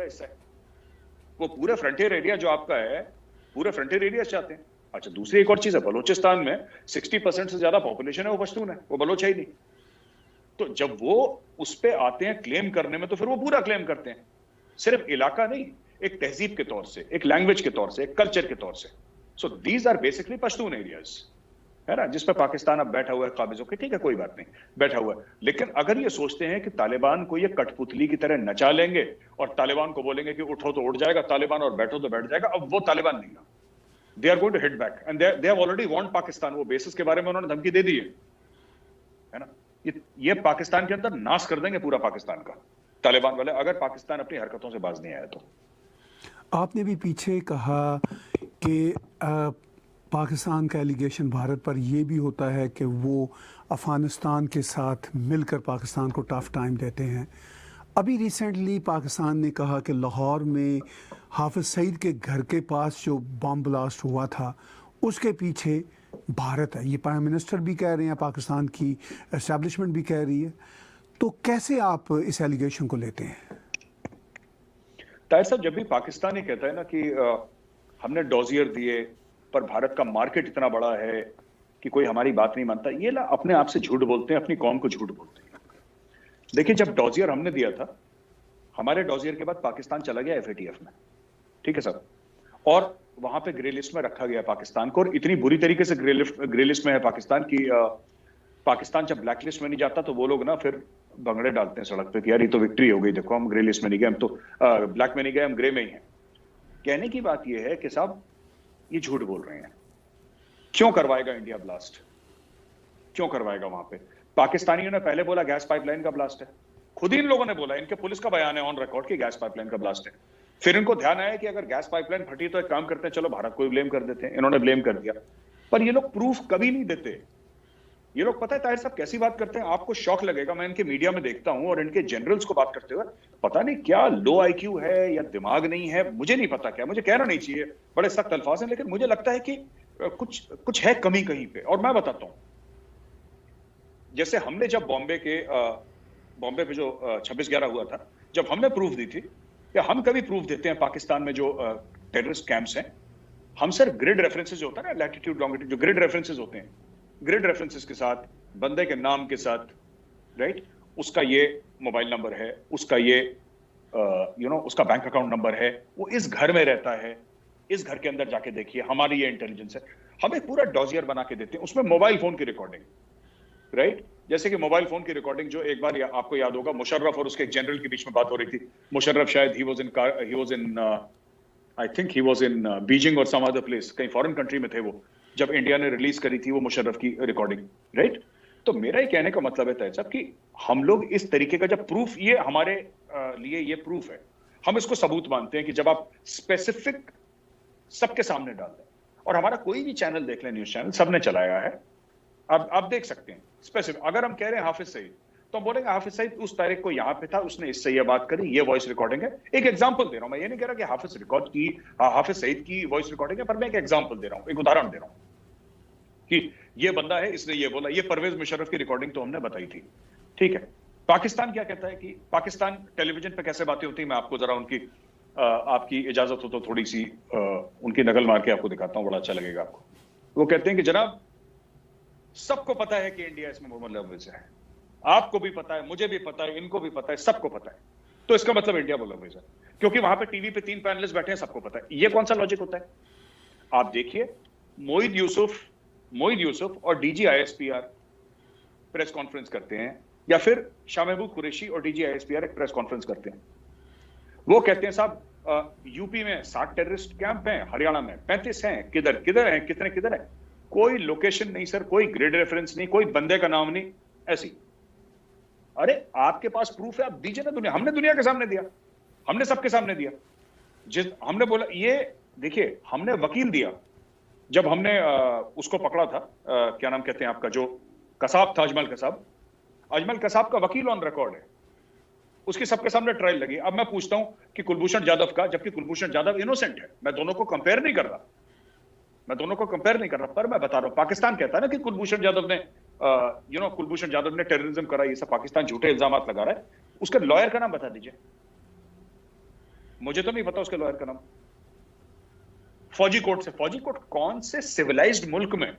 हिस्सा है। वो पूरे फ्रंटियर एरिया जो आपका है, पूरे फ्रंटियर एरिया चाहते हैं। अच्छा, दूसरी एक और चीज है, बलूचिस्तान में 60% से ज्यादा पॉपुलेशन है वो पश्तून है, वो बलोच है ही नहीं। तो जब वो उस पे आते हैं क्लेम करने में, तो फिर वो पूरा क्लेम करते हैं, सिर्फ इलाका नहीं, एक तहजीब के तौर से, एक लैंग्वेज के तौर से, एक कल्चर के तौर से। So these are basically Pashtun areas, है ना, जिस पे पाकिस्तान अब बैठा हुआ है काबिज होकर। ठीक है, कोई बात नहीं, बैठा हुआ है। लेकिन अगर ये सोचते हैं कि तालिबान को ये कठपुतली की तरह नचा लेंगे और तालिबान को बोलेंगे कि उठो तो उठ जाएगा तालिबान और बैठो तो बैठ जाएगा, अब वो तालिबान नहीं है। They are going to hit back and they have already warned Pakistan. वो बेसिस के बारे में उन्होंने धमकी दे दी है ना। ये पाकिस्तान के अंदर नाश कर देंगे पूरा पाकिस्तान का, तालिबान वाले, अगर पाकिस्तान अपनी हरकतों से बाज नहीं आया तो। आपने भी पीछे कहा कि पाकिस्तान का एलिगेशन भारत पर यह भी होता है कि वो अफ़गानिस्तान के साथ मिलकर पाकिस्तान को टफ टाइम देते हैं। अभी रिसेंटली पाकिस्तान ने कहा कि लाहौर में हाफिज़ सईद के घर के पास जो बम ब्लास्ट हुआ था उसके पीछे भारत है। ये प्राइम मिनिस्टर भी कह रहे हैं, पाकिस्तान की एस्टैब्लिशमेंट भी कह रही है। तो कैसे आप इस एलिगेशन को लेते हैं? ताहिर साहब, जब भी पाकिस्तान ही कहता है ना कि हमने डॉजियर दिए पर भारत का मार्केट इतना बड़ा है कि कोई हमारी बात नहीं मानता, ये ना अपने आप से झूठ बोलते हैं, अपनी कौम को झूठ बोलते हैं। देखिए, जब डॉजियर हमने दिया था, हमारे डॉजियर के बाद पाकिस्तान चला गया FATF में, ठीक है सर, और वहां पे ग्रे लिस्ट में रखा गया पाकिस्तान को, और इतनी बुरी तरीके से ग्रे लिस्ट में है पाकिस्तान की। पाकिस्तान जब ब्लैक लिस्ट में नहीं जाता तो वो लोग ना फिर भंगड़े डालते हैं सड़क पे कि यार ये तो विक्ट्री हो गई, देखो हम ग्रे लिस्ट में नहीं गए, हम तो ब्लैक में नहीं गए, हम ग्रे में ही हैं। कहने की बात यह है कि साहब ये झूठ बोल रहे हैं। क्यों करवाएगा इंडिया ब्लास्ट? क्यों करवाएगा वहां पे? पाकिस्तानियों ने पहले बोला गैस पाइपलाइन का ब्लास्ट है, खुद ही इन लोगों ने बोला, इनके पुलिस का बयान है ऑन रिकॉर्ड कि गैस पाइपलाइन का ब्लास्ट है। फिर इनको ध्यान आया कि अगर गैस पाइपलाइन फटी तो एक काम करते हैं, चलो भारत को ही ब्लेम कर देते हैं। इन्होंने ब्लेम कर दिया, पर ये लोग प्रूफ कभी नहीं देते। ये लोग, पता है ताहिर साहब कैसी बात करते हैं, आपको शौक लगेगा। मैं इनके मीडिया में देखता हूं और इनके जनरल्स को बात करते हुए, पता नहीं क्या लो IQ है या दिमाग नहीं है, मुझे नहीं पता क्या, मुझे कहना नहीं चाहिए, बड़े सख्त अल्फाज हैं, लेकिन मुझे लगता है कि कुछ है कमी कहीं पे। और मैं बताता हूं, जैसे हमने जब बॉम्बे पे जो 26/11 हुआ था, जब हमने प्रूफ दी थी, या हम कभी प्रूफ देते हैं पाकिस्तान में जो टेररिस्ट कैंप्स हैं, हम सर ग्रिड रेफरेंसेस होता है ना, लैटिट्यूड लॉन्गिट्यूड, जो ग्रिड रेफरेंसेस होते हैं, ग्रिड रेफरेंसेस के साथ, बंदे के नाम के साथ, राइट, उसका ये मोबाइल नंबर है, उसका ये उसका बैंक अकाउंट नंबर है, वो इस घर में रहता है, इस घर के अंदर जाके देखिए, हमारी ये इंटेलिजेंस है। हम एक पूरा डॉजियर बना के देते हैं, उसमें मोबाइल फोन की रिकॉर्डिंग, राइट, जैसे कि मोबाइल फोन की रिकॉर्डिंग जो एक बार आपको याद होगा, मुशर्रफ और उसके एक जनरल के बीच में बात हो रही थी। मुशर्रफ शायद he was in I think he was in Beijing और सम अदर प्लेस, कहीं फॉरेन कंट्री में थे वो, जब इंडिया ने रिलीज करी थी वो मुशर्रफ की रिकॉर्डिंग, राइट। तो मेरा ही कहने का मतलब है ताहिर साहब कि हम लोग इस तरीके का जब प्रूफ, ये हमारे लिए ये प्रूफ है, हम इसको सबूत मानते हैं कि जब आप स्पेसिफिक सबके सामने डाल दें। और हमारा कोई भी चैनल देख लें, न्यूज चैनल सबने चलाया है, अब आप देख सकते हैं स्पेसिफिक। अगर हम कह रहे हैं हाफिज सईद, तो हम बोलेंगे हाफिज सईद उस तारीख को यहां पे था, उसने इससे ये बात करी, ये वॉइस रिकॉर्डिंग है। एक एग्जांपल दे रहा हूं, मैं ये नहीं कह रहा कि हाफिज सईद की वॉइस रिकॉर्डिंग है, पर मैं एक एग्जांपल दे रहा हूं, एक उदाहरण दे रहा हूं कि ये बंदा है, इसने ये बोला। ये परवेज मुशर्रफ की रिकॉर्डिंग तो हमने बताई थी, ठीक है। पाकिस्तान क्या कहता है कि पाकिस्तान टेलीविजन पे कैसे बातें होती है, मैं आपको जरा उनकी आपकी इजाजत हो तो थोड़ी सी उनकी नकल मार के आपको दिखाता हूं, बड़ा अच्छा लगेगा आपको। वो कहते हैं कि जनाब, सबको पता है कि इंडिया इसमें मोहम्मद लफ्ज है, आपको भी पता है, मुझे भी पता है, इनको भी पता है, सबको पता है, तो इसका मतलब इंडिया लफ्ज है, क्योंकि वहां पे टीवी पे 3 पैनलिस्ट बैठे हैं, सबको पता है। ये कौन सा लॉजिक होता है? आप देखिए, मोईद यूसुफ और DG ISPR प्रेस कॉन्फ्रेंस करते हैं, या फिर शाह महमूद कुरैशी और DG ISPR एक प्रेस कॉन्फ्रेंस करते हैं। वो कहते हैं साहब यूपी में 60 टेररिस्ट कैंप हैं, हरियाणा में 35 हैं, किधर हैं, किधर है? कोई लोकेशन नहीं सर, कोई ग्रिड रेफरेंस नहीं, कोई बंदे का नाम नहीं, ऐसी। अरे आपके पास प्रूफ है, आप दीजिए ना। दुनिया, हमने दुनिया के सामने दिया, हमने सबके सामने दिया। हमने बोला, ये देखिए, हमने वकील दिया जब हमने उसको पकड़ा था, क्या नाम कहते हैं आपका, जो कसाब था, अजमल कसाब का वकील ऑन रिकॉर्ड है, उसकी सबके सामने ट्रायल लगी। अब मैं पूछता हूं कि कुलभूषण जाधव का, जबकि कुलभूषण जाधव इनोसेंट है, मैं दोनों को कंपेयर नहीं कर रहा, पर मैं बता रहा हूं, पाकिस्तान कहता है ना कि कुलभूषण जाधव ने टेररिज्म करा, ये सब पाकिस्तान झूठे इल्जाम लगा रहा है। उसके लॉयर का नाम बता दीजिए, मुझे तो नहीं पता उसके लॉयर का नाम। फौजी कोर्ट से, फौजी कोर्ट कौन से सिविलाइज्ड मुल्क में,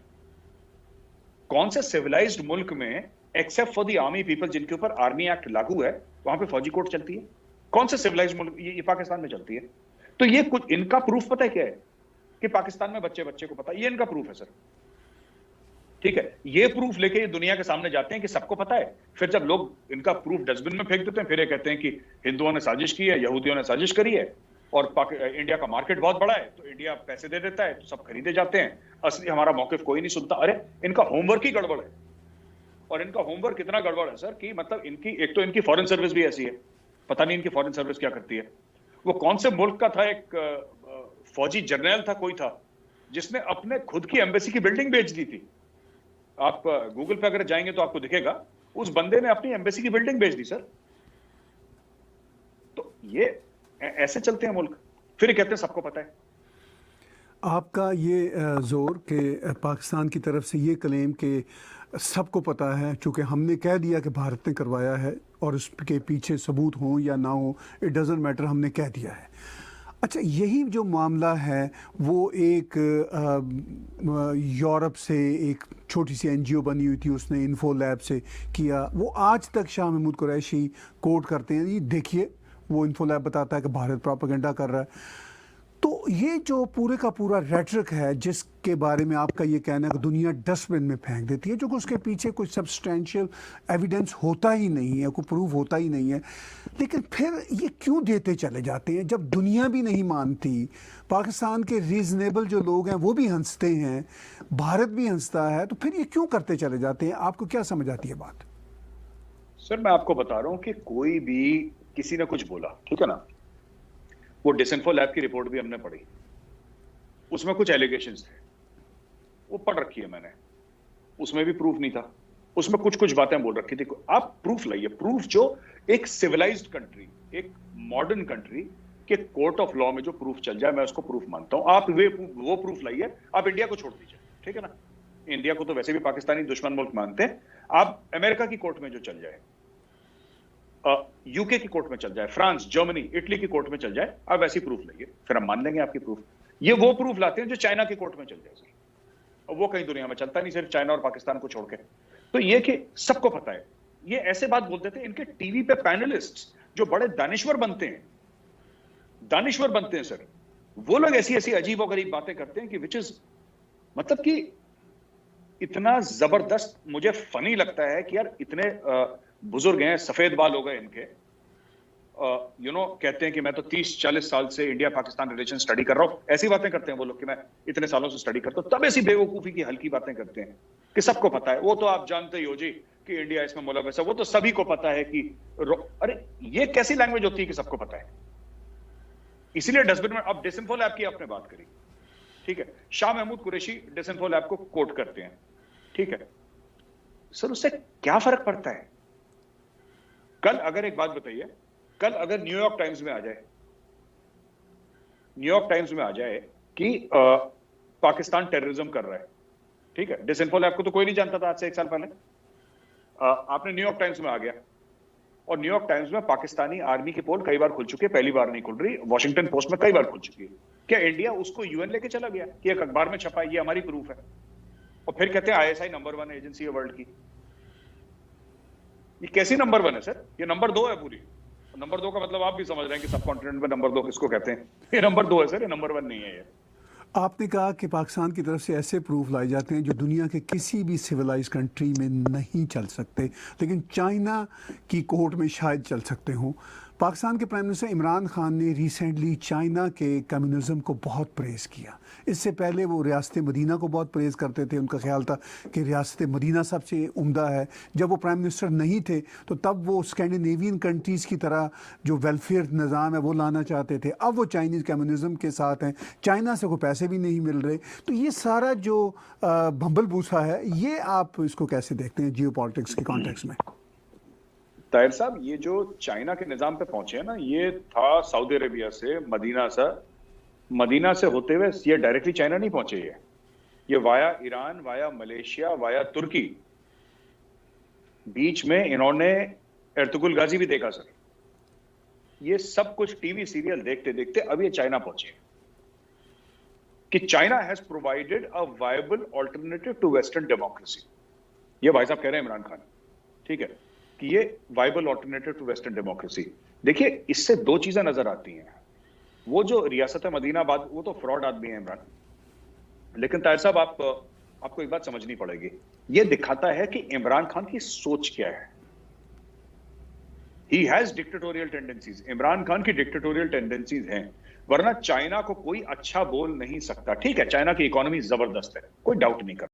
कौन से सिविलाइज्ड मुल्क में except for the army people जिनके ऊपर आर्मी एक्ट लागू है, वहां पे फौजी कोर्ट चलती है? कौन से सिविलाइज्ड मुल्क? ये पाकिस्तान में चलती है। तो ये कुछ इनका प्रूफ पता है क्या है कि पाकिस्तान में बच्चे बच्चे को पता है? ये इनका प्रूफ है सर। ठीक है, ये प्रूफ लेके ये दुनिया के सामने जाते हैं कि सबको पता है। फिर जब लोग इनका प्रूफ डस्टबिन में फेंक देते हैं, फिर ये कहते हैं कि हिंदुओं ने साजिश की है, यहूदियों ने साजिश करी है, और इंडिया का मार्केट बहुत बड़ा है तो इंडिया पैसे दे देता है तो सब खरीदे जाते हैं। असली हमारा मौकिफ कोई नहीं सुनता। अरे इनका होमवर्क ही गड़बड़ है। और इनका होमवर्क कितना गड़बड़ है सर कि मतलब इनकी एक तो इनकी फॉरेन सर्विस भी ऐसी है, पता नहीं इनकी फॉरेन सर्विस क्या करती है। वो कौन से मुल्क का था, एक फौजी जर्नल था कोई था, जिसने अपने खुद की एम्बेसी की बिल्डिंग बेच दी थी। आप गूगल पे अगर जाएंगे तो आपको दिखेगा, उस बंदे ने अपनी एम्बेसी की बिल्डिंग बेच दी सर। तो ये ऐसे चलते हैं मुल्क, फिर कहते हैं सबको पता है। आपका ये जोर कि पाकिस्तान की तरफ से ये क्लेम कि सबको पता है, चूँकि हमने कह दिया कि भारत ने करवाया है और उसके पीछे सबूत हो या ना हो, इट डज़ंट मैटर, हमने कह दिया है। अच्छा, यही जो मामला है वो एक यूरोप से एक छोटी सी एनजीओ बनी हुई थी, उसने इन्फो लैब से किया। वो आज तक शाह महमूद कुरैशी कोट करते हैं, ये देखिए वो इन्फो लैब बताता है कि भारत प्रोपेगेंडा कर रहा है। तो ये जो पूरे का पूरा रेटरिक है जिसके बारे में आपका ये कहना है कि दुनिया डस्टबिन में फेंक देती है, जो कि उसके पीछे कुछ सब्सटेंशियल एविडेंस होता ही नहीं है, कोई प्रूफ होता ही नहीं है, लेकिन फिर ये क्यों देते चले जाते हैं? जब दुनिया भी नहीं मानती, पाकिस्तान के रीजनेबल जो लोग हैं वो भी हंसते हैं, भारत भी हंसता है, तो फिर ये क्यों करते चले जाते हैं? आपको क्या समझ आती है बात? सर मैं आपको बता रहा हूं कि कोई भी किसी ने कुछ बोला, ठीक है ना, वो डिसइंफो लैब की रिपोर्ट भी हमने पढ़ी, उसमें कुछ एलिगेशंस थे, वो पढ़ रखी है मैंने, उसमें भी प्रूफ नहीं था, उसमें कुछ कुछ बातें बोल रखी थी। आप प्रूफ लाइए, प्रूफ जो एक सिविलाइज्ड कंट्री, एक मॉडर्न कंट्री के कोर्ट ऑफ लॉ में जो प्रूफ चल जाए, मैं उसको प्रूफ मानता हूं। आप वो प्रूफ लाइए। आप इंडिया को छोड़ दीजिए, ठीक है ना, इंडिया को तो वैसे भी पाकिस्तानी दुश्मन मुल्क मानते हैं। आप अमेरिका की कोर्ट में जो चल जाए, यूके की कोर्ट में चल जाए, फ्रांस, जर्मनी, इटली की कोर्ट में चल जाए, आप वैसी प्रूफ लाइए, फिर हम मान लेंगे आपकी प्रूफ। ये वो प्रूफ लाते हैं जो चाइना की कोर्ट में चल जाए सर, और वो कहीं दुनिया में चलता नहीं, सिर्फ चाइना और पाकिस्तान को छोड़ के। तो ये कि सबको पता है, ये ऐसे बात बोलते थे। इनके टीवी पे पैनलिस्ट जो बड़े दानिश्वर बनते हैं, दानिश्वर बनते हैं सर, वो लोग ऐसी ऐसी अजीब और गरीब बातें करते हैं कि विच इज मतलब कि इतना जबरदस्त मुझे फनी लगता है कि यार इतने बुजुर्ग हैं, सफेद बाल हो गए इनके, कहते हैं कि मैं तो 30-40 साल से इंडिया पाकिस्तान रिलेशन स्टडी कर रहा हूं। ऐसी बातें करते हैं वो लोग कि मैं इतने सालों से स्टडी करता हूं, तब ऐसी बेवकूफी की हल्की बातें करते हैं कि सबको पता है। वो तो आप जानते ही हो जी कि इंडिया इसमें मुलव्वस है, वो तो सभी को पता है कि अरे ये कैसी लैंग्वेज होती है कि सबको पता है? इसीलिए डस्टबिन में। अब डिसइंफो लैब की आपने बात करी, ठीक है, शाह महमूद कुरैशी डिसइंफो लैब को कोट करते हैं, ठीक है सर, उससे क्या फर्क पड़ता है? कल अगर एक बात बताइए, कल अगर न्यूयॉर्क टाइम्स में आ जाए, न्यूयॉर्क टाइम्स में आ जाए कि पाकिस्तान टेररिज्म कर रहा है, ठीक है, डिसइंफो लैब को तो कोई नहीं जानता था आज से 1 साल पहले। आपने न्यूयॉर्क टाइम्स में आ गया, और न्यूयॉर्क टाइम्स में पाकिस्तानी आर्मी की पोल कई बार खुल चुकी है, पहली बार नहीं खुल रही, वॉशिंगटन पोस्ट में कई बार खुल चुकी है। क्या इंडिया उसको यूएन लेके चला गया कि एक अखबार में छपा, ये हमारी प्रूफ है, और फिर कहते हैं आईएसआई नंबर 1 एजेंसी है वर्ल्ड की? ये कैसी नंबर 1 है सर? ये नंबर 2 है पूरी। नंबर 2 का मतलब आप भी समझ रहे हैं कि सब कॉन्टिनेंट में नंबर 2 किसको कहते हैं। ये नंबर 2 है सर, ये नंबर 1 नहीं है। ये आपने कहा कि पाकिस्तान की तरफ से ऐसे प्रूफ लाए जाते हैं जो दुनिया के किसी भी सिविलाइज कंट्री में नहीं चल सकते, लेकिन चाइना की कोर्ट में शायद चल सकते हों। पाकिस्तान के प्राइम मिनिस्टर इमरान खान ने रिसेंटली चाइना के कम्युनिज़म को बहुत प्रेज़ किया। इससे पहले वो रियासत मदीना को बहुत प्रेज़ करते थे, उनका ख्याल था कि रियासत मदीना सबसे उम्दा है। जब वो प्राइम मिनिस्टर नहीं थे तो तब वो स्कैंडिनेवियन कंट्रीज़ की तरह जो वेलफेयर निज़ाम है वो लाना चाहते थे। अब वो चाइनीज़ कम्युनिज़म के साथ हैं, चाइना से कोई पैसे भी नहीं मिल रहे। तो ये सारा जो भंबल भूसा है, ये आप इसको कैसे देखते हैं जियो पॉलिटिक्स के कॉन्टेक्स्ट में? ताहिर साहब, ये जो चाइना के निजाम पे पहुंचे हैं ना, ये था सऊदी अरेबिया से, मदीना से होते हुए, ये डायरेक्टली चाइना नहीं पहुंचे। ये via Iran, via Malaysia, via तुर्की, बीच में इन्होंने एर्तुगरुल गाजी भी देखा सर। ये सब कुछ टीवी सीरियल देखते देखते अब ये चाइना पहुंचे कि China has provided a viable alternative to western democracy. ये भाई साहब कह रहे हैं इमरान खान, ठीक है, कि ये viable alternative to western democracy. देखिए, इससे दो चीजें नजर आती हैं। वो जो रियासत मदीनाबाद, वो तो फ्रॉड आदमी है इमरान, लेकिन ताहिर साहब आपको एक बात समझनी पड़ेगी, ये दिखाता है कि इमरान खान की सोच क्या है। He has dictatorial tendencies, Imran Khan की डिक्टेटोरियल टेंडेंसीज हैं, वरना चाइना को कोई अच्छा बोल नहीं सकता। ठीक है, चाइना की इकोनॉमी जबरदस्त है, कोई डाउट नहीं कर